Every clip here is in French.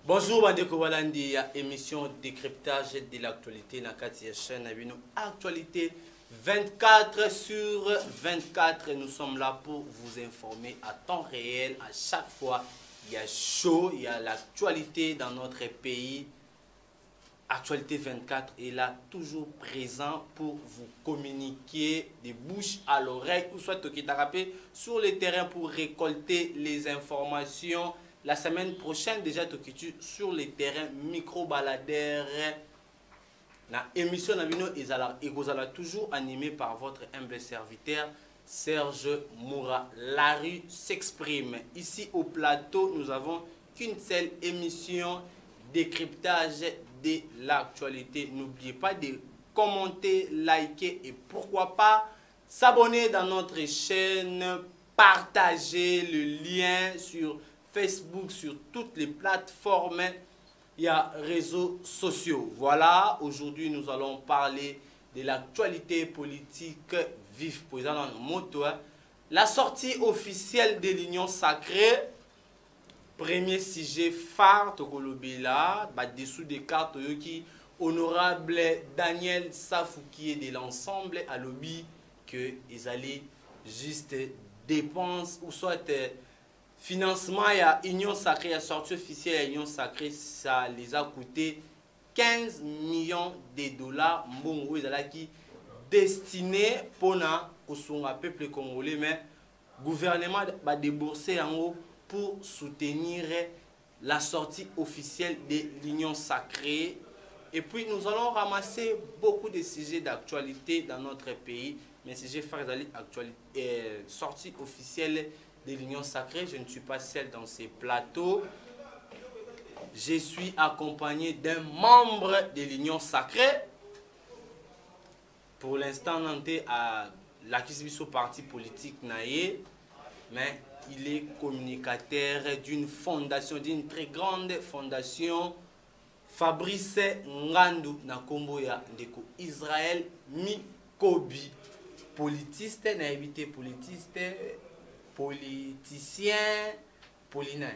Bonjour, Bandeko Walandi, émission décryptage de l'actualité na kati chaîne Abino Actualité 24 sur 24. Nous sommes là pour vous informer à temps réel. À chaque fois, il y a chaud, il y a l'actualité dans notre pays. Actualité 24 est là, toujours présent pour vous communiquer des bouches à l'oreille ou soit au Kitarapé sur le terrain pour récolter les informations. La semaine prochaine, déjà, Tokitu sur les terrains micro-baladères. La émission Navino est toujours animée par votre humble serviteur Serge Moura. La rue s'exprime. Ici au plateau, nous avons qu'une seule émission, décryptage de l'actualité. N'oubliez pas de commenter, liker et pourquoi pas s'abonner dans notre chaîne, partager le lien sur Facebook, sur toutes les plateformes, il y a réseaux sociaux. Voilà, aujourd'hui nous allons parler de l'actualité politique vive. Président Moto, la sortie officielle de l'Union sacrée, premier sujet phare, Tokolobela, dessous des cartes, qui honorable Daniel Safou qui est de l'ensemble à lobby que ils allaient juste dépenses ou soit financement, il y a Union Sacrée, il y a sortie officielle, il y a Union Sacrée, ça les a coûté 15 millions de dollars. Mbongo, ils allaient qui destiné pour le peuple congolais, mais le gouvernement va débourser en haut pour soutenir la sortie officielle de l'Union Sacrée. Et puis nous allons ramasser beaucoup de sujets d'actualité dans notre pays, mais sujets phares d'actualité, sortie officielle de l'Union Sacrée. Je ne suis pas seul dans ces plateaux. Je suis accompagné d'un membre de l'Union Sacrée. Pour l'instant, on est à l'acquisition parti politique naïe, mais il est communicateur d'une fondation, d'une très grande fondation, Fabrice Ngandu Nakombo ya Ndeko Israël Mikobi, politiste, naïvité politiste, politicien, polinan.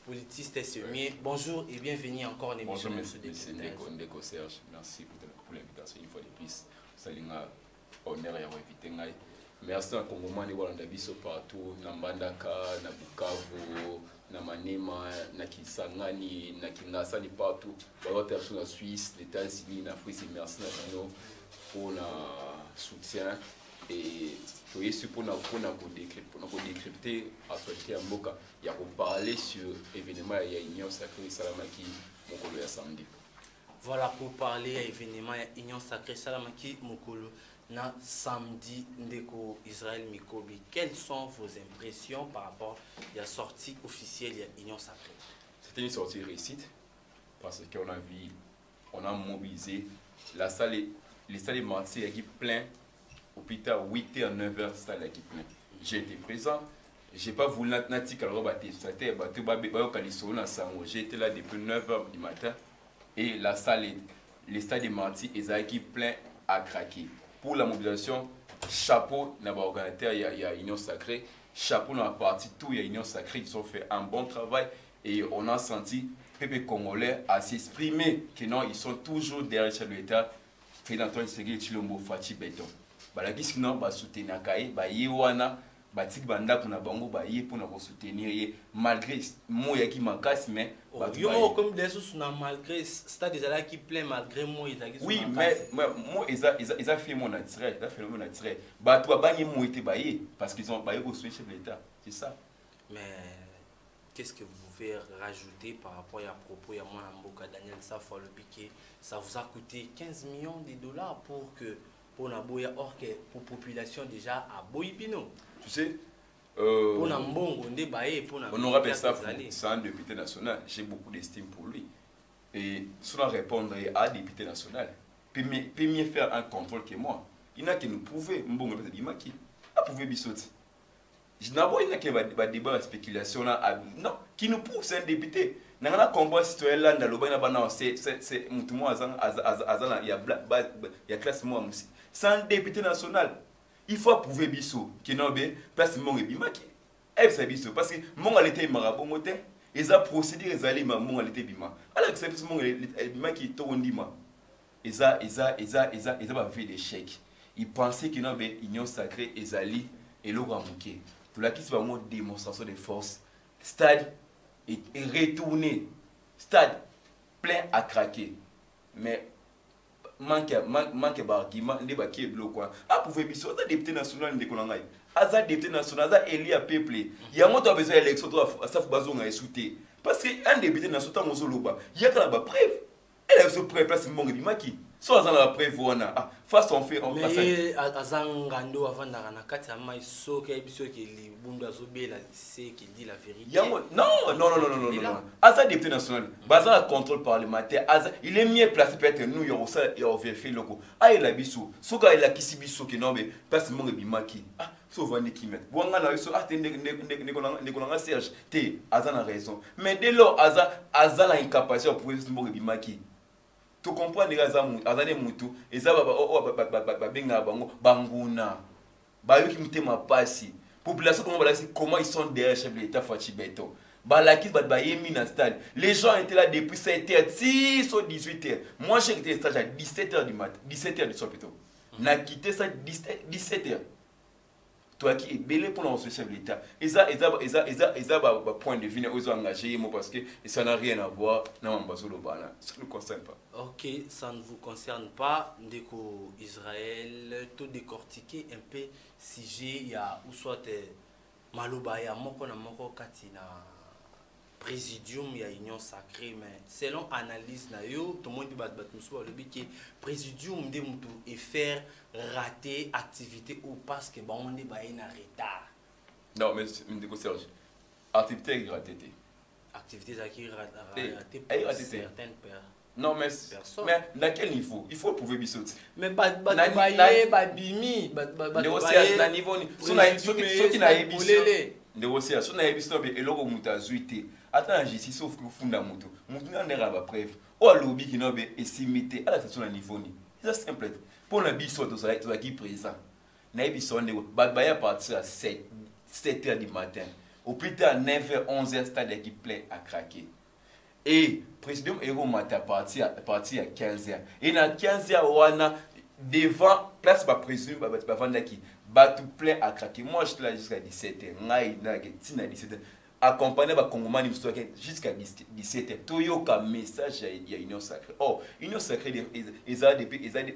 Politiste semi. Bonjour et bienvenue encore en émission. Bonjour, monsieur Ndeko Serge. Merci pour l'invitation une fois de plus. Salinga honneur et invité. Merci à Congomani Walanda biso partout, na Mbandaka, na Bukavu, na Manema, na Kisangani, na Kingasani partout. Barote na Suisse, les États-Unis, na France, merci pour le soutien. Et pour décrypter l'actualité en Boka, il y a pour parler sur l'événement il y a Union Sacrée Salamaki Mokolo ya samedi. Voilà, pour parler à l'événement Union Sacrée Salamaki Mokolo na samedi Ndeko Israël Mikobi. Quelles sont vos impressions par rapport à la sortie officielle de Union Sacrée? C'était une sortie réussite parce qu'on a mobilisé la salle, les salles de martyrs qui plein. Hôpital 8h, 9h, c'est l'équipe. J'ai été présent. Je n'ai pas voulu n'attendre j'ai été là depuis 9h du matin. Et la salle, les stades de martyrs, ils ont été plein à craquer. Pour la mobilisation, chapeau n'a pas organisateur, il y a Union Sacrée. Chapeau dans la partie, tout, il y a Union Sacrée. Ils ont fait un bon travail. Et on a senti le peuple congolais à s'exprimer que non, ils sont toujours derrière l'État. Président Antoine Tshisekedi Tshilombo Fati Béton. Balaki sinon ba soutenir kaye ba yewana ba tik banda kuna bango ba ye pour nous soutenir malgré moi yaki makasi mais yo comme des sous malgré stade des ala qui plein malgré moi oui mais moi ils a fait mon naturel ils a fait mon naturel ba toi ba ni moi était ba ye parce qu'ils ont ba ye au chef de l'État c'est ça. Mais qu'est-ce que vous pouvez rajouter par rapport à propos à mon Mboka Daniel Safou le piqué, ça vous a coûté 15 millions de dollars pour que pour la boya or que pour population déjà à Boyipino. Tu sais, pour la mbongo ndé baé pour la honorable Safou, c'est un député national. J'ai beaucoup d'estime pour lui. Et cela répondre à député national. Peut mieux faire un contrôle que moi. Il n'a qu'à nous prouver mbongo peut dire qui a prouvé bisoti. Je n'ai pas qu'il y a débat de spéculation là. Non, qui nous prouve c'est un député. N'a pas combat citoyen là dans le bain c'est mutumo azan il y a classe moi aussi. C'est un député national. Il faut prouver biso qui n'a pas place mon ebimaki. Elle c'est biso parce que mon était marabongote eza procédure ezali mamunga lete bima ala que c'est mon bima qui to ndima eza ba vie d'échec il pensait que non be union sacrée ezali eloko amuke tout la qui c'est vraiment démonstration de force stade est retourné stade plein à craquer mais manque d'argument ne ba qui est bloqué ah pouvez biso ça député national de konangai aza député national aza élu à peuple ya moto a besoin d'élection to ça faut bazonga esouté parce que un député national mozoloba il y a quand ba preuve elle se prépare c'est mon bimaki so aza na preuve wana ah face on fait on passe mais azangando avant na kati ya mai so ke biso ke libundu azobela c'est qu'il dit la vérité non aza député national baza la contrôle parlementaire aza il est mieux placé peut-être nous yo ça et on vérifie loko ah il a biso soka il a kisi biso ke non mais parce mon bimaki ah so vandi ki met bonga na biso ah ne kolanga Serge te aza na raison mais dès lors aza na incapacité pour mon bimaki tu comprends les raisons azane mutu eza ba benga bango banguna ba yoki mutema pasi population comment ils sont derrière chef de l'état Fachi Beto ba yemi na stade les gens étaient là depuis 7h 6 ou 18h moi j'ai quitté le stage à 17h du matin 17h du soir plutôt n'a quitté ça 17h toi qui est belé pour le chef de l'état eza point de vue aux engagés moi parce que ça n'a rien à voir non mbazolo bana ça ne concerne pas. OK, ça ne vous concerne pas ndeko Israël tout décortiquer un peu sujet il y a ou soit maloba ya moko na moko katina présidium ya union sacrée mais selon analyse na yo tout le monde bat muso le but que présidium de mutu et faire rater activité ou parce que ba on est ba en retard. Non mais ndeko Serge activité raté activité qui raté pour certaines personnes. Non mais à quel niveau il faut prouver bisote mais ba bimi négociation na niveau ni so qui na yebiso négociation na yebiso be eloko muta zuité attends justice sauf que funda mutu na ndera ba preuve o lobby qui no be estimité à la station na niveau ni c'est simple pour la biso to ça qui présent na yebiso ndeko ba ya partir à 7h du matin au plus tard 9h 11h stade qui plein à craquer. Et président Héros Mata parti à 15h. Et dans 15h, on a devant place par président Bavandaki, tout plein à craquer. Moi, je suis là jusqu'à 17h. Je 17h. Accompagné par Congomani jusqu'à 17h. Toyoka message il y a Union Sacrée. Oh, Union Sacrée, ils ont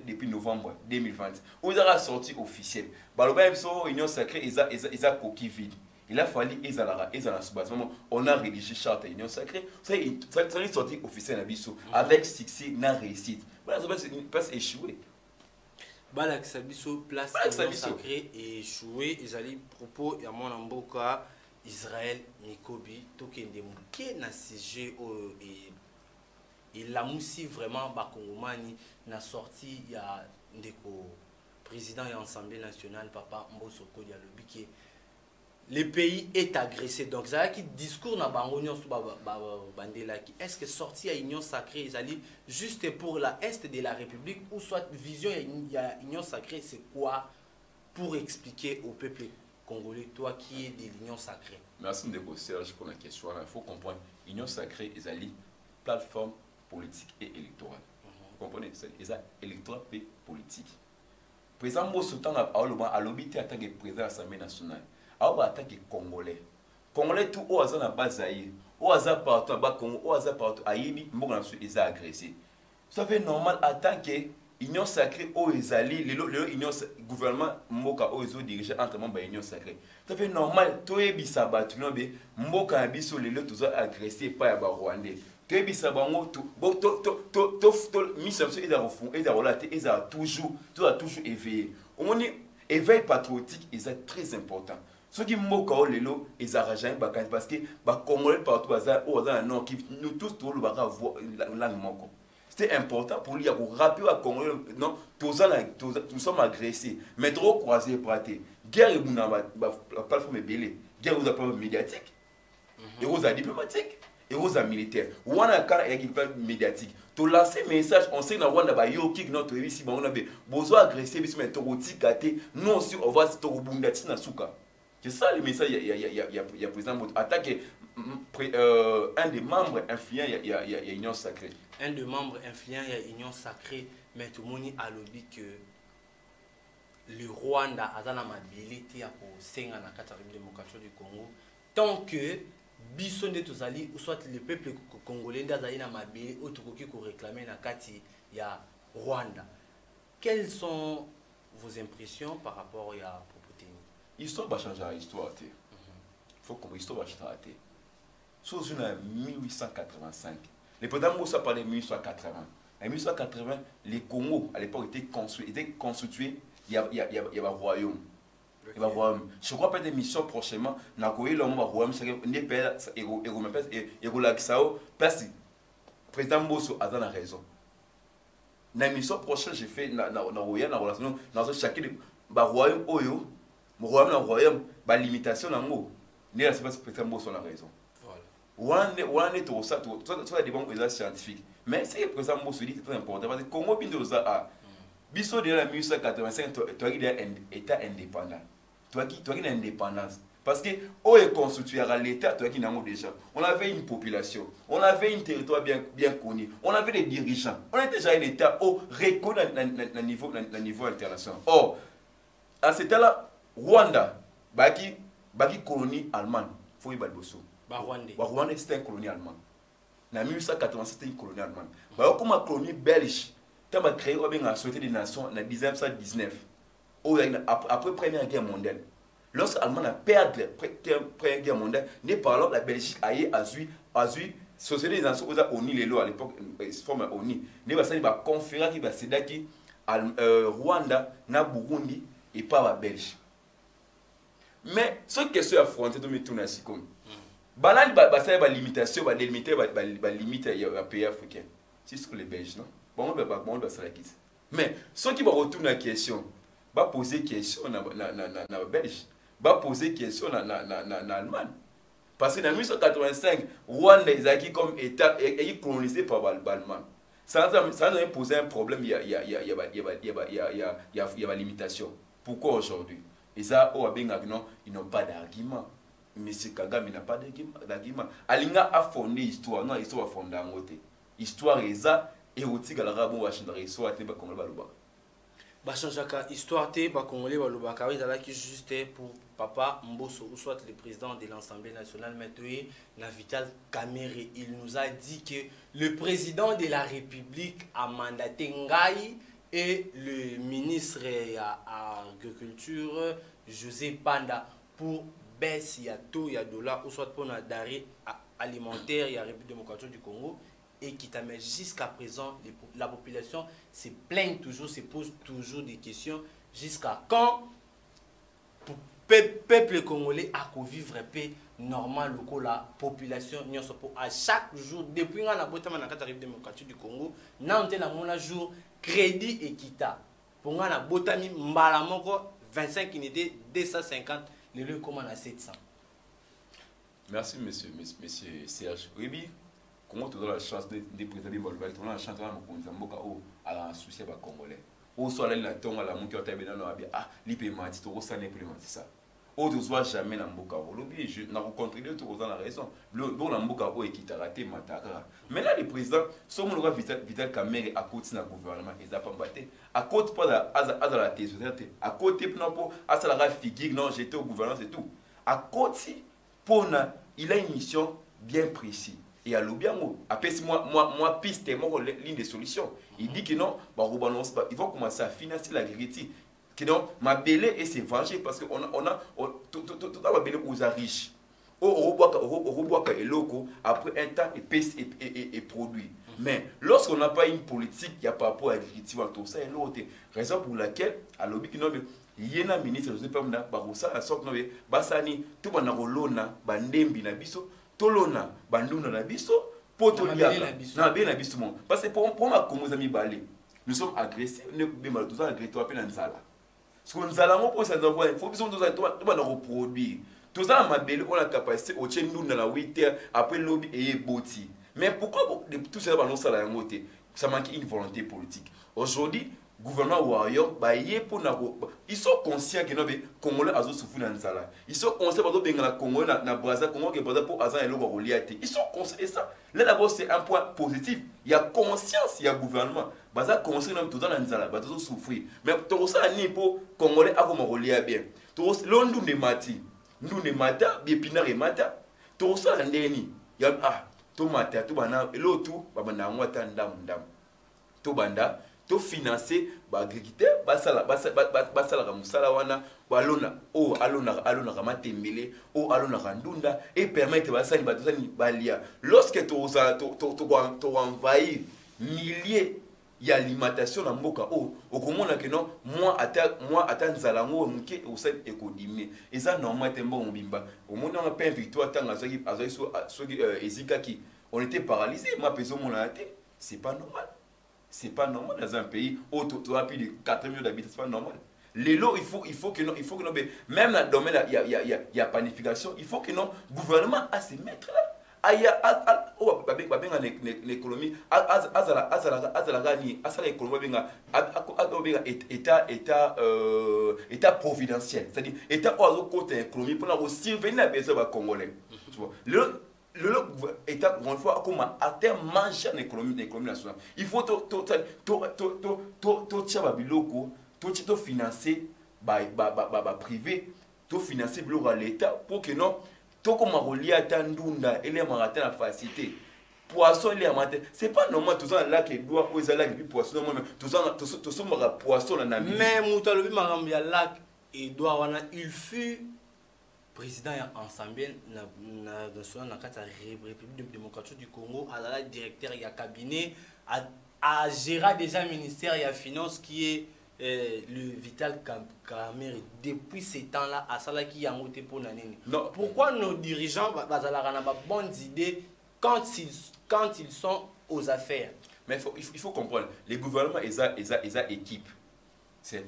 depuis novembre 2020. Ils ont sorti officiel. Union Sacrée, ils ont coquille vide. Il a fallu on a rédigé charte à l'Union Sacrée. Ça est sorti officiel à Bissau avec succès, na réussite. Voilà, ça passe échoué. Voilà, que ça Bissau place Union Sacrée et échoué. Ils allaient propos à mon amboka Israël Mikobi Tokende Mouké na CG et la moussi vraiment Bakongomani n'a sorti il y a des président et Assemblée nationale papa Mbosoko il y a le biquet. Le pays est agressé. Donc, ça qui discours na bangonion est-ce que sorti à Union Sacrée, ils allaient juste pour la Est de la République ou soit vision à Union Sacrée, c'est quoi pour expliquer au peuple congolais, toi qui es de l'Union Sacrée? Merci de Serge pour la question. Il faut comprendre, Union Sacrée, ils allaient plateforme politique et électorale. Vous comprenez? Ils allaient électoral et politique. Président Mosoutan a l'obité attaque le président de l'Assemblée nationale. Alors, attaque Congolais. Congolais, tout au hasard n'a pas zaï. Au hasard partout, au hasard partout, Aïbi, Mbonga, ils ont agressé. Ça fait normal, attaquer Union Sacrée, au Ezali, l'Union gouvernement, Mboka, au Ezo dirigé entre membres de l'Union Sacrée. Ça fait normal, tout est bisaba, tout le monde, Mboka, Abisso, les autres, tous ont agressé, pas à Rwandais. Tout est bisaba, tout, mission, ils ont relaté, ils ont toujours éveillé. On est éveil patriotique, c'est très important. Ceux qui m'ont lelo ils arrangent parce que les Congolais partout nous tous c'était important pour lui rappeler à Congolais non tous sommes agressés mais trop croisés pratés guerre et la plateforme belé guerre aux appareils médiatiques et aux diplomatiques et aux militaires ou on a quand équipe médiatique to lancer message on sait na Rwanda ba yo kick notre ici on a besoin agresser mais to rotikate nous aussi on va se to bundati na suka. C'est ça le message, il y a président attaque un des membres influents, il y a Union Sacrée. Un des membres influents, il y a Union Sacrée, mais tout le monde a lobby que le Rwanda a dans l'habilité pour s'engager dans la République démocratique du Congo. Tant que Bisson de Tozali, ou soit le peuple congolais dans la Mabé, ou tout qui réclamer dans la Rwanda. Quelles sont vos impressions par rapport à Popotini? L'histoire va changer l'histoire. Il faut que l'histoire va changer. Sous 1885, le président Moussa parlait de 1880. En 1880, les Congo, à l'époque, étaient constitués, il y a un royaume. Okay. Je crois que des missions prochainement, na koyi le royaume, ne père et relaxao, parce que président Mbosso a la raison. Na mission prochaine, j'ai fait na royaume, na relation, dans chacun de royaume oyo, royaume, ba limitation na ngo. Ne la c'est pas président Mbosso a raison. Voilà. On est tout ça, tout ça des bons scientifiques. Mais c'est que président Mbosso dit très important parce que Congo bindo ça a biso de la 1885, toi qui est état indépendant. Toi qui es indépendance. Parce que où est constitué à l'État, toi qui n'as déjà. On avait une population, on avait un territoire bien connu, on avait des dirigeants. On était déjà un État reconnu à niveau international. Or, à cet état-là, Rwanda, baki colonie allemande, faut y balbosso. Rwanda c'était une colonie allemande. En 1887 c'était une colonie allemande. Comme une colonie belge, tu as créé la Société des Nations en 1919. Après la Première Guerre mondiale, lorsque l'Allemagne a perdu la Première Guerre mondiale, nous parlons de la Belgique a eu Société des Nations ONU à l'époque, forme ONU. Nous avons une conférence qui va se faire Rwanda, Burundi et pas la Belgique. Mais ce qui est affronté, tout le monde est comme banal, la limitation, la limite des pays africains. C'est ce que les Belges, non? Bon, on va se la quitter. Mais ceux qui vont retourner à la question, va poser question na Belge, va poser question na Allemagne. Parce que en 1985, Rwanda est acquis comme État et colonisé par l'Allemagne. Ça a posé un problème, il y a la limitation. Pourquoi aujourd'hui? Et ça, ils n'ont pas d'argument. M. Kagame n'a pas d'argument. Alinga a fondé l'histoire, non, l'histoire a fondé en côté. L'histoire est ça, et aussi que la rabon va changer l'histoire, c'est pas comme le balouba. Bachanjaka, histoire te Congolais balubaka qui juste pour papa Mbosso ou soit le président de l'Assemblée nationale maintenant na Vital Kamerhe. Il nous a dit que le président de la République a mandaté Ngai et le ministre à l'agriculture José Panda pour baisser ya taux ya dollar ou soit pour na denrées alimentaires ya République démocratique du Congo. Et qui t'amène jusqu'à présent, la population se plaint toujours, se pose toujours des questions. Jusqu'à quand le peuple congolais a vivre paix normal, la population, à chaque jour, depuis que la République démocratique du Congo, nous avons un jour crédit équitable. Pour la botami mbalamoko 25 unités, 250, les lieux commandent à 700. Merci, monsieur Serge. Oui, comment tu as la chance de présenter Balouba, tu as la chance de la souci à Congolais. Ou soit là, tu as la montre qui a l'hypermatie, tu as ça. Ou tu ne jamais dans Mboka. Je n'ai rencontré deux tours dans la raison. Bon, la Mboka qui t'a raté, mais là, le président, si on a Vital Kamerhe à côté de gouvernement, il n'a pas battu. À côté de la société, à côté de la figure, non, j'étais au gouvernement, c'est tout. À côté, il a une mission bien précise. Et à l'Obiango, après moi piste moi ligne de solution. Il dit que non, il va commencer à financer l'agriculture. Que non, ma belé et se venger parce que on a tout ma belé aux riches. Au rebois et loco après un temps et produit. Mais lorsqu'on n'a pas une politique, il n'y a pas rapport à l'agriculture, tout ça et l'autre. Raison pour laquelle à l'Obi qui non il y a un ministre de l'État barossa à sorte nobe basani tout bana rolona bandembi na biso tolona banduna na biso potoliaka na be na biso mon parce que pour ma comme amis balé nous sommes agressés ne be mal tous agressés toi peine nzala ce que nous allons pour ça voir il faut besoin de tout bana reproduire tout ça ma belle on a capacité au tien nous dans la 8 heures après lobby et boti mais pourquoi tout ça va nous ça la moté ça manque une volonté politique aujourd'hui gouvernement warrior ils sont conscients que les Congolais ont souffert dans nzala. Ils sont conscients que les Congolais na Brazza Congo que pour azan et logo reliati. Ils sont conscients et ça. Là d'abord c'est un point positif. Il y a conscience, il y a gouvernement. Baza conscient que tout dans nzala, ba tout souffrir. Mais tout ça ni pour Congolais avant relier bien. Tout l'ondu ne mati. Nous ne mata, bien pinare mata. Tout ça ndeni. Ya tout mata, tout bana et l'autre bana ngwata ndam. Tout banda to financer ba agriculteur basala musala wana balona alona kamatembele alona kandunda et permettre basali batosani balia lorsque to envahir milliers ya alimentation na mboka okomona que non moi ata nzala ngo muke osali ekodimie eza normal tembo mbimba omona on pain victoire tanga soki ezikaki on était paralysé moi peso mona te c'est pas normal. C'est pas normal dans un pays où tu as plus de 4 millions d'habitants, c'est pas normal. Les lots, il faut que non, même dans le domaine, il y a planification, il faut que le gouvernement a se mettre là. Il y a l'économie, état providentiel, c'est-à-dire état côté économie pour surveiller les besoins congolais. L'État, une fois, comme à terme, manger l'économie nationale. Il faut financer privé, financer l'État pour que non, tout comme relié à Tandunda et les maratins la facilité. Poisson, les maratins, c'est pas normal, tout ça là qui doit aux lacs et puis poisson, tout ça, poisson en Amérique. Mais Moutalobi Marambia lac et doit il fut. Président ensemble dans la République démocratique du Congo, à la directeur il y a cabinet à gérer déjà le ministère et la finance qui est le Vital Kamerhe depuis ces temps-là à ça qui a monté pour l'année. Pourquoi nos dirigeants ont de bonnes idées quand ils sont aux affaires? Mais il faut comprendre, les gouvernements ils ont équipe. C'est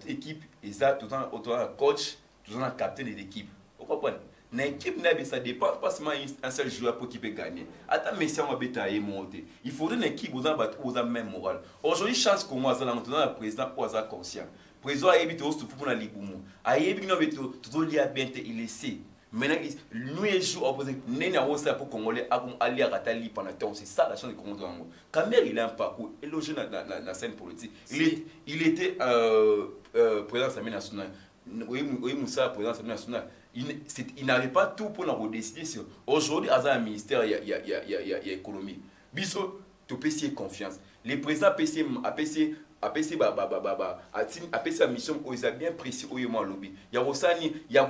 l'équipe, ils ont tout le temps un coach, tout le temps un capitaine d'équipe. Vous comprenez? L'équipe, ça dépend pas seulement un seul joueur pour qui peut gagner. Attends, mais si on va monter, il faudrait une équipe qui a même morale. Aujourd'hui, chance que moi, le président est conscient. Le président a évité tout pour la Ligue. Il a évité tout le bien il sait. Maintenant, nous, les jours opposés, nous avons pour Congolais aller à Ratali pendant temps. C'est ça la chance de Congo. Kamerhe, il a un parcours élogieux dans la scène politique. Il était président de l'Assemblée nationale. Oui, Moussa, président de l'Assemblée nationale. Il n'avait pas tout pour nous décider sur. Aujourd'hui, à un ministère, il y a économie. Biso, tu peux essayer confiance. Les présidents a mission ils ont bien précis au lobby. Il y a aussi il y a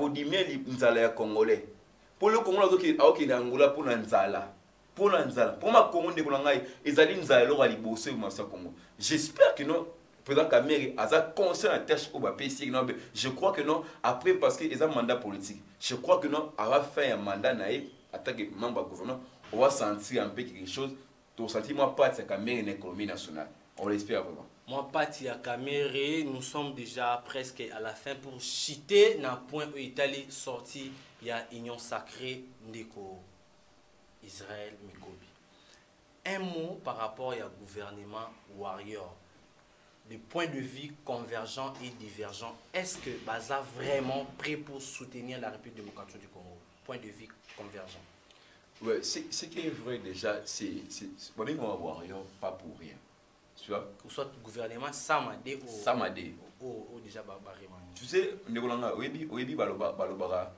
nzala congolais. Pour le Congo, il y a Angola pour nzala. Pour ma Congo ils allaient nzala leur aller bosser au Congo. J'espère que non. Président Kamerhe a conscient la tâche au PC. Je crois que non, après, parce qu'ils ont un mandat politique, je crois que non, on va faire un mandat naïf, en tant que membre du gouvernement, on va sentir un peu quelque chose, pour sentir moi pas de Kamerhe une économie nationale. On l'espère vraiment. Moi, parti à Kamerhe, nous sommes déjà presque à la fin pour chiter dans le point où l'Italie sorti, il y a Union sacrée Ndeko Israël Mikobi. Un mot par rapport au gouvernement Warrior. Des points de vue convergents et divergents, est-ce que Baza vraiment prêt pour soutenir la République démocratique du Congo? Point de vue convergent. Oui, ce qui est vrai déjà, c'est Warrior, pas pour rien. Tu vois? Ou soit le gouvernement Samadé ou déjà barbarément. Tu sais, Oyebi Balobara,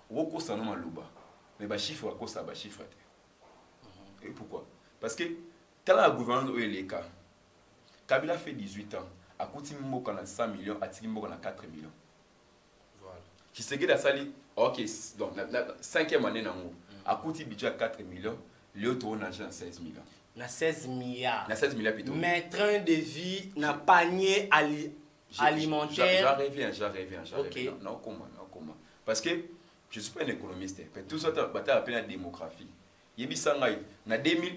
Woko Sanoma Luba, mais ba chiffre à cause de chiffre. Et pourquoi? Parce que tel un gouvernement où il est cas. Kabila fait 18 ans. A coûté 100 millions, a tiré 4 millions. Voilà. Qui se a sali, ok, donc la 5e année, a coûté budget à 4 millions, l'autre on a 16 millions. Na 16 milliards. Na 16 milliards plutôt. Mais train de vie, na panier alimentaire. J'arrive. Okay. Non, comment. Parce que je ne suis pas un économiste. Tout ça, tu as appelé la démographie. Yebi sangai na 2000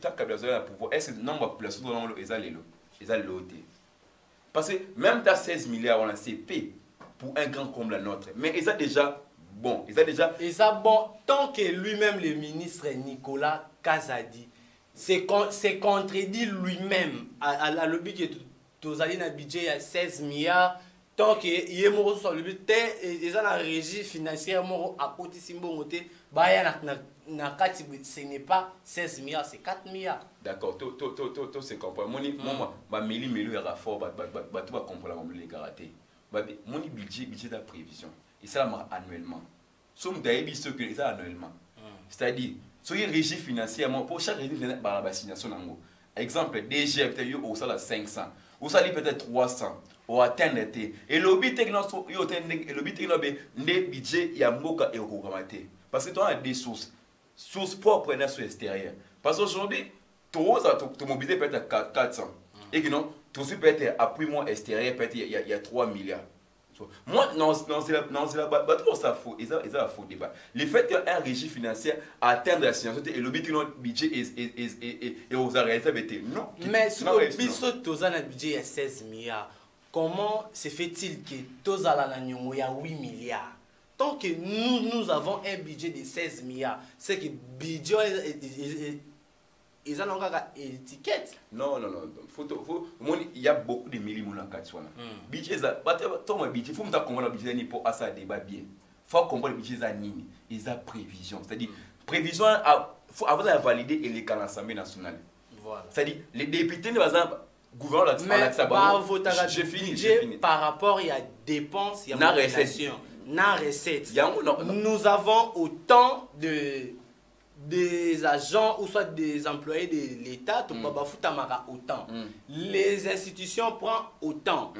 tant que le pouvoir est-ce que nombre de population dans les lotés parce que même dans 16 milliards on a CP pour un grand comme la nôtre mais ils ont déjà bon tant que lui-même le ministre Nicolas Kazadi c'est contredit lui-même. À l'objet que tu as un budget à 16 milliards. Tant que y a moro sur le but, ils ont la régie financière moro à côté simbo moté, bah ce n'est pas 16 milliards, c'est 4 milliards. D'accord, tout c'est compris. Moi, ma méli est fort, tu vas comprendre les karaté. Mon budget de prévision, et ça annuellement. Somme d'ailleurs, ce que ça annuellement. C'est-à-dire, soyez régie financièrement pour chaque régie financière par la assignation. Exemple, DG peut-être au salaire 500, au salaire peut-être 300. Ou atteindre et le but le budget il y a moka et au parce que tu as des sources propres et sur extérieures parce qu'aujourd'hui tu mobiliser peut-être 400 et que non tout ça peut être appui moins extérieur peut-être il y a 3 milliards. Moi non c'est la ça faux et ça faux débat le fait qu'un régime financier atteindre la signature et le but que notre budget et aux réalisés non mais si le budget il y a 16 milliards. Comment se fait-il que Tozala na Nyongo y a 8 milliards? Tant que nous avons un budget de 16 milliards, c'est que le budget ils ont encore une étiquette. Non. Il y a beaucoup de milliers de personnes. Budget, il faut que comprendre le budget pour ça débat bien. Il faut comprendre le budget nini. Ils ont prévision. C'est-à-dire, prévision, il faut avoir la valider et les cas l'Assemblée nationale. Voilà. C'est-à-dire, les députés, par exemple, mais j'ai fini. Par rapport il y a dépenses, il y a mobilisation, recette. Nous avons autant des agents ou soit des employés de l'État, autant. Les institutions prennent autant.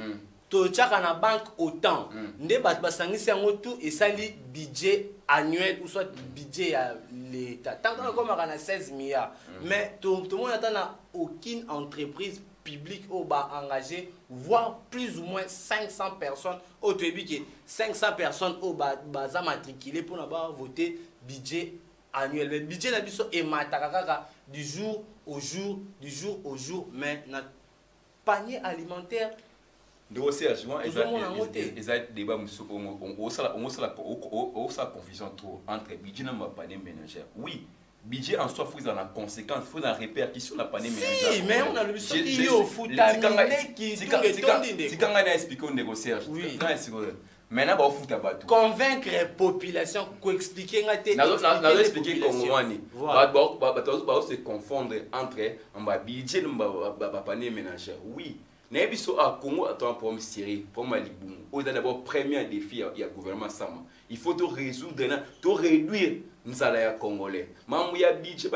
Tochaka na banque autant. Nde basangisi yango tout et ça li budget annuel ou soit budget à l'État. Tant qu'on a 16 milliards. Mais tout le monde n'a aucune entreprise public au bas engagé, voire plus ou moins 500 personnes au début que 500 personnes au bas matriculées pour n'avoir voté budget annuel. Le budget est matakaka du jour au jour, mais notre panier alimentaire. De recherche, ils ont débat on la confusion trop entre budget et panier ménagère. Oui. Budget en soi, il faut la conséquence, il faut la répercussion de la panier ménagère. Si, mais on a le budget qui est au foot, qui est quand on a expliqué au négociage. Oui. Maintenant, on fout à bateau. Convaincre la population, expliquer la expliquer comment on se confondre entre un budget et un panier ménagère. Oui. Mais à Congo, un problème sérieux, pour Malibou. On a d'abord premier défi il y a gouvernement Sama. Il faut tout résoudre, tout réduire nos salaires congolais. Mais il y a budget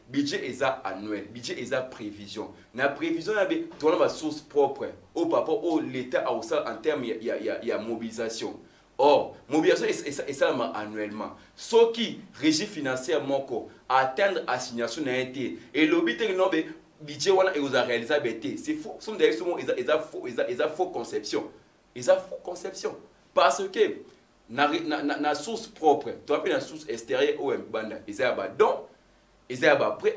budget est annuel, budget est prévision. La prévision est une source propre. Au papa, au l'État en termes il y a mobilisation. Or, mobilisation est ça annuellement. Ce qui régit financièrement atteindre assignation n'a été et le but est budget wana et réalisabilité c'est faux sont d'ailleurs souvent ils a faux conception parce que na source propre tu appelles la source extérieure ou banda ils a donc ils a après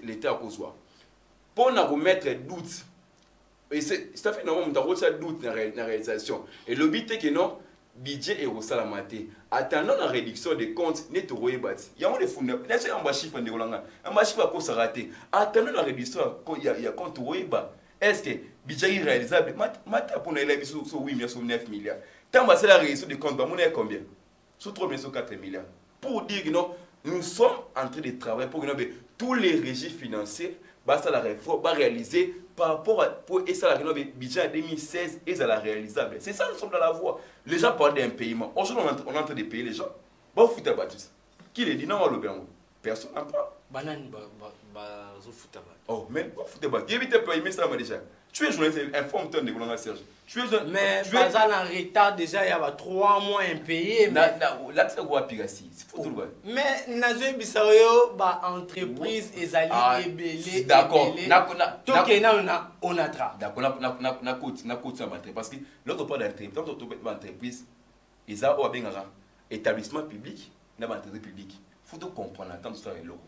l'état à cause pour na remettre doute et c'est ça fait normalement dans doute dans la réalisation et le but est que non budget et salamate attendant la réduction des comptes net royebati il y a des fonds bien sûr un chiffre de rolanga un chiffre à ça raté attendant la réduction il y a compte royeba est-ce que budget irréalisable mata pour les élèves sur 8 milliards sur 9 milliards tant c'est la réduction des comptes on est combien sur 3 milliards sur 4 milliards pour dire que non nous sommes en train de travailler pour que tous les régimes financiers basta la réforme va réaliser par rapport à et ça la budget en 2016 et ça la réalisable. C'est ça nous sommes dans la voie. Les gens parlent d'un paiement. Aujourd'hui on est en train de payer les gens. Bon foot à battre. Qui les dit non le bien. Personne n'en parle. Banane foot à battre. Oh mais bon foot à battre. Il évite payer mais ça m'a déjà. Tu es journaliste informe-toi de Colonel Serge. Mais pas en retard déjà il y a 3 mois impayés. Là c'est quoi pire ici. Mais nazo bisayo ba entreprise ezali ebelé. D'accord. Donc on a tra. D'accord, na coûte ça parce que l'autre part d'entreprise, quand on entreprise, ils ont bien établissement public, na entreprise publique. Faut tout comprendre tant tout ça est loco.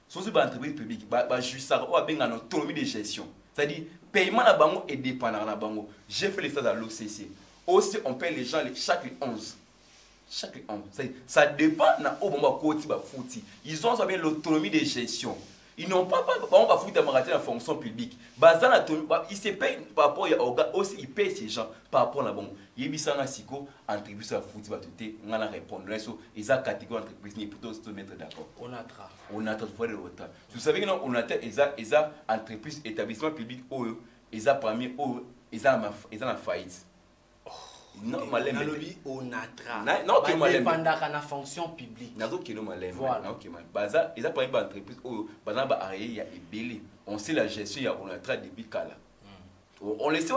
Sur une entreprise publique, juste ça ou bien en autonomie de gestion. C'est-à-dire paiement na bango et dépendant na bango. J'ai fait les stades à l'OCC. Aussi on paye les gens chaque 11. chaque ça dépend na obomba koti ba fouti. Ils ont bien l'autonomie de gestion. Ils n'ont pas foutu à rater la fonction publique. Ils se payent par rapport à aussi ils payent ces gens par rapport à bon. Il y a des siko entreprise à foutu batuté on a répondre là so ils a catégorie entreprise ni plutôt se mettre d'accord. On a fois de retard. Vous savez que non on a ils a entreprise établissement public ils a parmi ils a la faillite. Non, malem. Non, que malem. Pendant qu'on a fonction publique. Nazo kino malem. Voilà. Ok malem. Baza, ils a pas une entreprise. Baza ba arrêté il y a ébélé. On sait la gestion il y a on a tra depuis kala. On laisse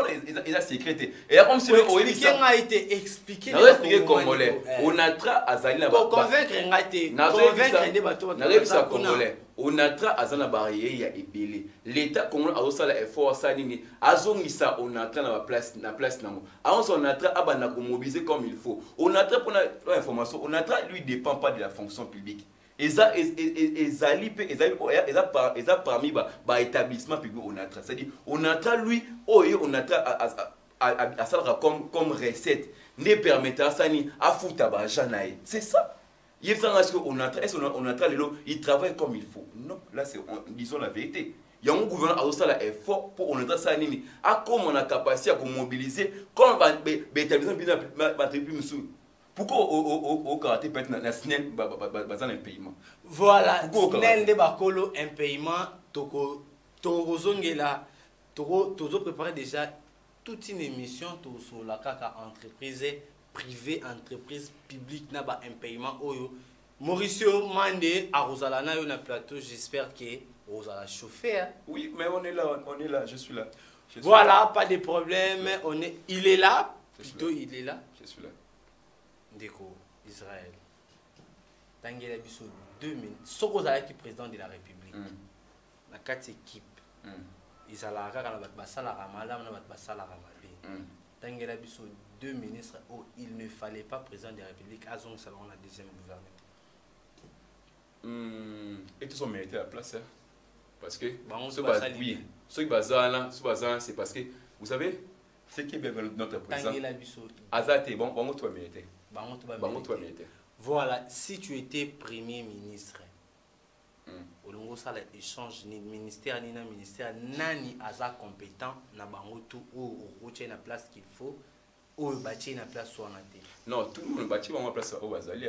ils a sécrété. Et comme si le Oélix a été expliqué. On a expliqué congolais. On a tra azali na ba. Convaincre ngate. Convaincre ne bato. Na rebe sa congolais. On a tra azana barrière il y a ébélé. L'état congolais a aussi l'effort ça nini. Azongisa on a tra na place nango. On a tra abana ko mobiliser comme il faut. On a tra pour l'information. On a tra lui dépend pas de la fonction publique. Eza parmi ba établissement public on a c'est-à-dire on a lui on a à ça comme recette ne permettra ça ni à foutre ba janaï c'est ça il est parce que on a il travaille comme il faut non là c'est disons la vérité il y a un gouvernement a aussi l'effort pour on a ça ni à comme on a capacité à mobiliser comme ba établissement public pourquoi au karaté peut être un SNEL bazan un paiement. Voilà, SNEL de bakolo un paiement toko zongela tozo préparer déjà toute une émission sur la kaka entreprise privée entreprise publique na ba un paiement oyo Mauricio Mande a Rosalana yo na plateau j'espère que Rosala chauffeur. Oui, mais on est là, je suis là. Voilà, pas de problème, il est là, plutôt il est là. Je suis là. Ndeko Israël tangela biso 2000 sokozala ki président de la République na quatre équipes izala kaka na bat basala ramala na bat basala ramabe tangela biso deux ministres où il ne fallait pas président de la République azong salon la deuxième gouvernement et tous ont mérité la place parce que ceux qui bazala c'est parce que vous savez ce qui est bien notre président Azate bon toi mérité. Voilà, si tu étais premier ministre, au ça l'échange ni ministère ni na ministère nani aza compétent na bango tout ou routier na place qu'il faut ou bâtir na place soit naté. Non, tout le monde bâtir bango place au bazali.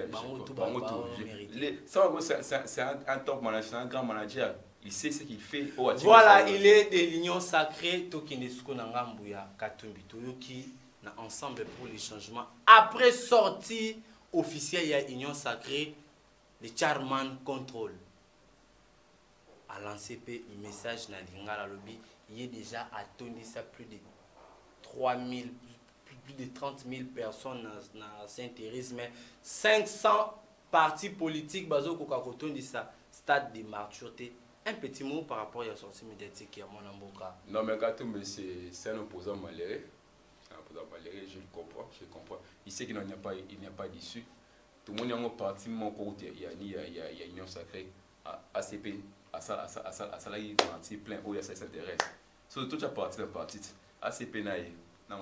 C'est un top manager, un grand manager. Il sait ce qu'il fait. Voilà, il est de l'union sacrée Tokinesuko Nangambuya Katumbi Toyoki na ensemble pour les changements. Après sortie officielle, il y a union sacrée, le Charman Control a lancé un message dans Lingala Lobby. Il est déjà attendu ça plus de 3000, plus de 30 000 personnes dans Saint-Thérèse, mais 500 partis politiques baso kokakoton dit ça stade de martyreté. Un petit mot par rapport à la sortie médiatique qui est à mon amboka. Non mais Katumbe c'est un opposant malheureux. Je comprends. Il sait qu'il n'y a pas d'issue. Tout le monde est en parti, mon côté, il y a union sacrée, ACP, à ça, il y a plein, où il y a ça s'intéresse. Sur toute la partie, ACP, non,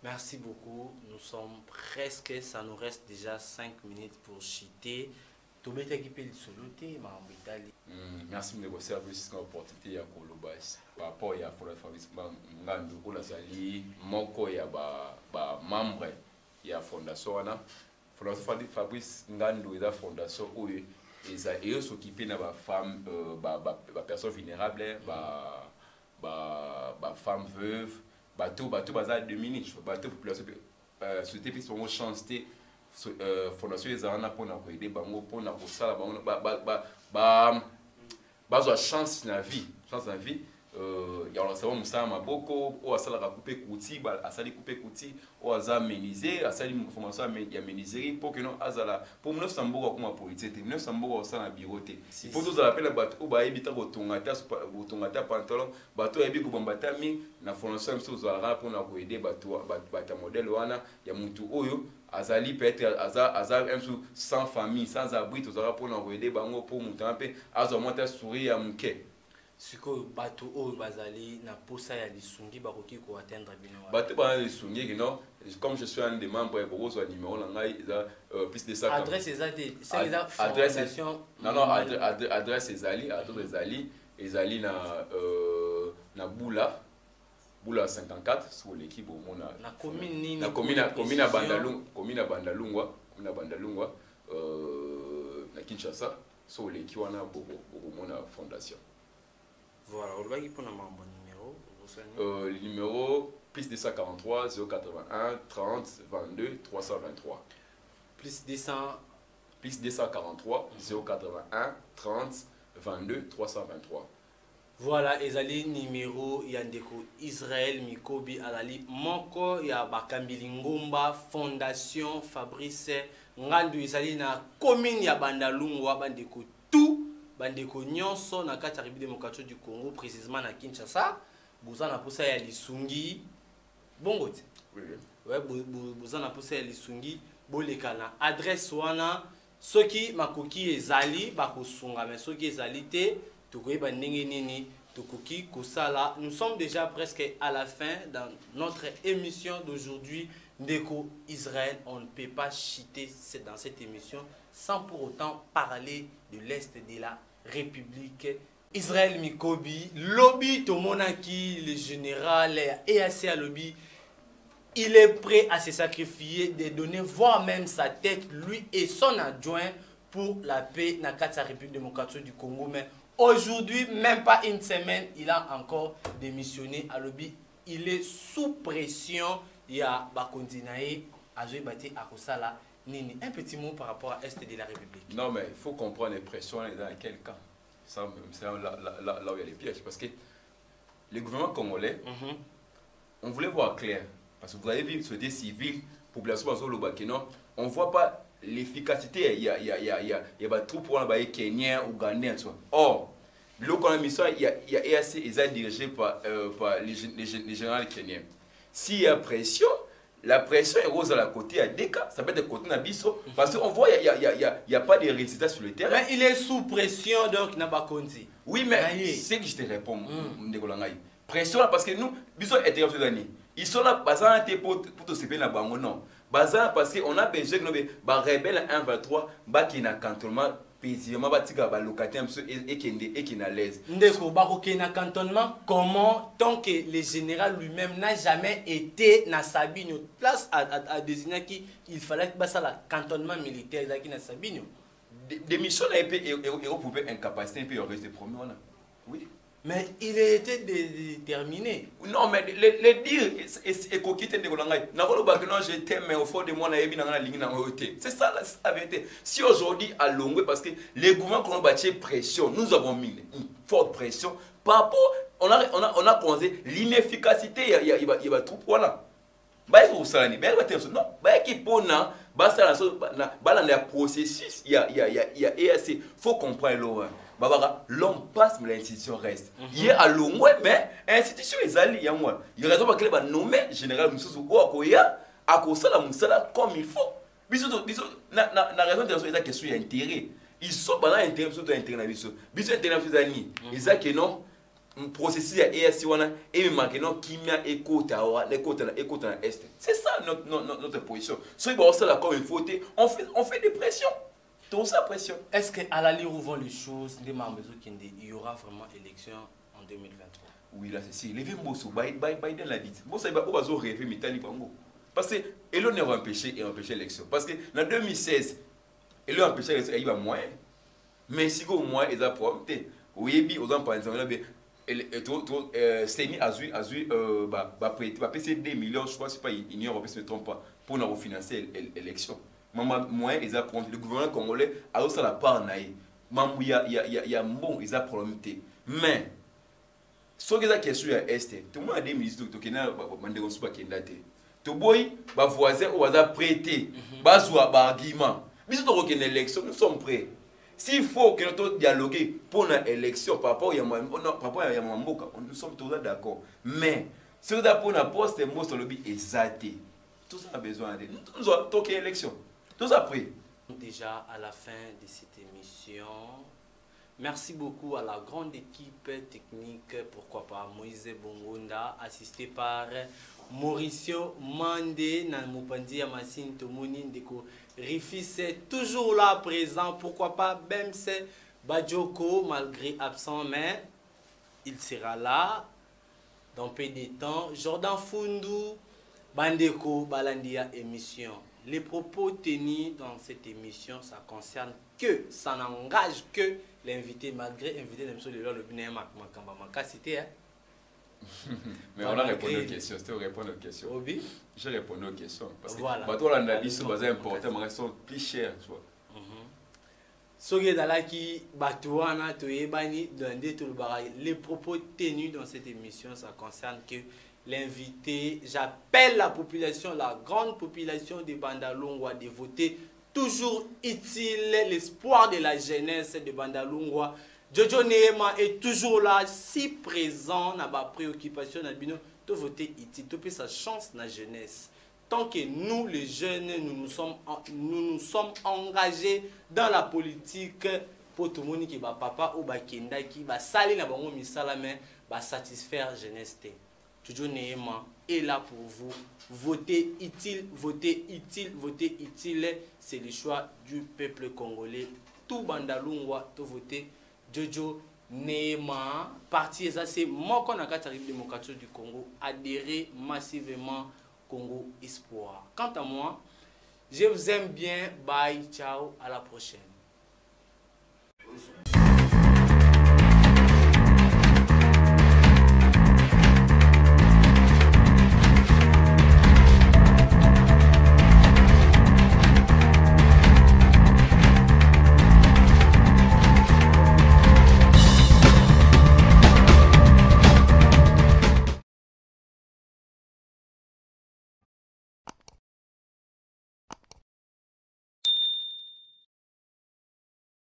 merci beaucoup. Nous sommes presque, ça nous reste déjà 5 minutes pour chiter. Merci de vos services pour l'opportunité à Kolobas. Par rapport à Fabrice Ngando, Olazali, Moko, il y a membre, il y a fondation. Fondation Fabrice Ngando est la fondation où ils s'occupent de la femme, de personnes vulnérables, de femmes veuves, de bazar de ministres, de population, société qui sont chanceux. Fondation les arana pour nous aider bango pour nous ça bango ba chance na vie ya on savoir musama maboko o asala ka couper couti ba asali couper couti o aza meniser asali formation ya menuiserie pour que non azala pour nous samboka comme politique nous samboka ça na bureau te il faut tous appeler bato o ba ebita botongata pantalon bato ebi ko bombata mi na fondation mso za pour nous aider bato bata modèle wana ya mutu oyo azali peut-être azal sans famille sans abri tous aura pour nous aider bango pour mutampe azo monter sourire à muke siko bato o bazali na posa ya lisungi bakoki ko atteindre bino bato ba lisungi non comme je suis un des membres pour so numéro na ngai plus de ça adresse ezali c'est la fondation non adresse ezali na bula 54 sur l'équipe au mona na commune nini na commune Bandalungwa na Kinshasa sur l'équipe wana au mona fondation. Voilà, on va y prendre un numéro. Le numéro plus 243 081 30 22 323. Plus 243 081 30 22 323. Voilà, ezali numéro yandeko Israël Mikobi Alali moko ya bakambili ngomba fondation Fabrice Ngandu ezali na commune ya Bandalungwa bandeko tout bandeko nyonso na kati ya République démocratique du Congo précisément na Kinshasa boza na posa ya lisungi bongo ti oui ouais boza na posa ya lisungi boleka na adresse wana soki makoki ezali bakosunga mais soki ezali te tokoyeba ndenge nini tokoki kosala. Nous sommes déjà presque à la fin dans notre émission d'aujourd'hui Ndeko Israël. On ne peut pas chiter dans cette émission sans pour autant parler de l'Est de la République. Israël Mikobi, lobby Tomonaki, le général EAC lobby, il est prêt à se sacrifier, de donner voire même sa tête, lui et son adjoint, pour la paix dans la République démocratique du Congo. Mais aujourd'hui, même pas une semaine, il a encore démissionné à lobby. Il est sous pression. Il y a Bakondinae, Azoïbati, Akosala, Nini. Un petit mot par rapport à l'Est de la République. Non, mais il faut comprendre les pressions dans quel cas. C'est là où il y a les pièges. Parce que le gouvernement congolais, on voulait voir clair. Parce que vous avez vu, société civile, population, on ne voit pas l'efficacité. Il y a des troupes pour les Kenyans, Ougandais. Or, le mission, il y a EAC, ils sont dirigés par les généraux kenyans. S'il y a pression, la pression est rose à la côté à des cas, ça peut être côté Nabiso, parce qu'on voit qu'il n'y a pas de résultats sur le terrain. Mais il est sous pression, donc il n'a pas compté. Oui, mais c'est que je te réponds, pression là, parce que nous, Biso est terrible cette année. Ils sont là, pas pour te séparer la banque, non. Parce qu'on a besoin de les rebelles 1-23, qui n'a cantonnement. Paisiblement, locataire et qui n'a l'aise. Ndeko na cantonnement, comment tant que le général lui-même n'a jamais été na Sabino, place à désigner qu'il fallait que ça la cantonnement militaire qui na Sabino. Des missions là et on pouvait incapaciter un peu rester promis. Oui. Mais il a été déterminé. Non, mais les dire et coquiter de Golangai. Non, je t'aime, mais au fond de moi, c'est ça la vérité. Si aujourd'hui, à Longwe, parce que les gouvernements qui ont bâti pression, nous avons mis une forte pression par rapport, on a causé l'inefficacité, il va tout pour là. Non, qui pour na, le processus, il y a EAC, il faut comprendre l'homme. L'homme passe, mais l'institution reste. Il y a à Longwe, mais l'institution est allée. Il y a raison pour qu'elle va nommer général Moussou ou Akoya, Akosala Moussala comme il faut. La raison de la question est intérêt. Ils sont pendant l'intérêt de l'intérêt. Ils sont intérêt ils ont que non. Processus à EAC et maintenant Kimia écoute à l'Est. C'est ça notre position. Si on fait comme il faut, on fait des pressions. Tout ça pression. Est-ce qu'à la lire où vont les choses, il y aura vraiment élection en 2023? Oui, là c'est si. Les Mosso, Biden l'a dit. Bon, ça va rêver Mitali Bango. Parce que Elon a empêché l'élection. Parce que en 2016, Elon a empêché l'élection, il y a moins. Mais si au moins ils ont prompté. Oui, ils ont pas Seni a prêté 2 millions, je crois, pas l'Union européenne ne se trompe pas, pour nous financer l'élection. Moi, ils ont prompté. Le gouvernement congolais a aussi la part naïe. Il y a bon, ils ont prompté. Mais, ce qui est question à Est, tout le monde a des ministres qui ont été tout boy, voisin ou a prêté, bazoua, argument. Nous sommes une élection, nous sommes prêts. S'il faut que nous dialoguions pour l'élection par rapport à Yamamboka, nous sommes tous d'accord. Mais, si vous avez pour un poste, moi, sur le but exact. Tout ça a besoin de nous avons l'élection. Tout ça prêt. Déjà à la fin de cette émission, Merci beaucoup à la grande équipe technique, pourquoi pas Moïse Bongonda, assisté par Mauricio Mandé, Namupandi Amassine Tomoni Ndeko Rifis est toujours là présent, pourquoi pas Bemse Badjoko, malgré absent, mais il sera là dans peu de temps. Jordan Fundu, Bandeko Balandia émission. Les propos tenus dans cette émission, ça concerne que, ça n'engage que l'invité, malgré invité l'émission de l'heure, le Biné Makamba cité. Mais on a répondu aux questions, c'était répondre aux questions. Obi? J'ai répondu aux questions. Parce que voilà. Toi, l'analyse, c'est important, mais elles sont plus chères. Les propos tenus dans cette émission, ça concerne que l'invité, j'appelle la population, la grande population de Bandalungwa de voter toujours utile, l'espoir de la jeunesse de Bandalungwa. Jojo Nehema est toujours là, si présent dans ma préoccupation, de voter utile, de sa chance dans la jeunesse. Tant que nous, les jeunes, nous nous sommes engagés dans la politique pour tout le monde qui va papa ou kenda qui va salir na bango misala mais va satisfaire jeunesse. Jojo Nehema est là pour vous. Votez utile, votez utile, votez utile. C'est le choix du peuple congolais. Tout Bandalungwa to voter Jojo Nehema. Parti ça c'est moi qu'on a qu'à démocratique du Congo adhérer massivement Congo Espoir. Quant à moi, je vous aime bien. Bye, ciao, à la prochaine.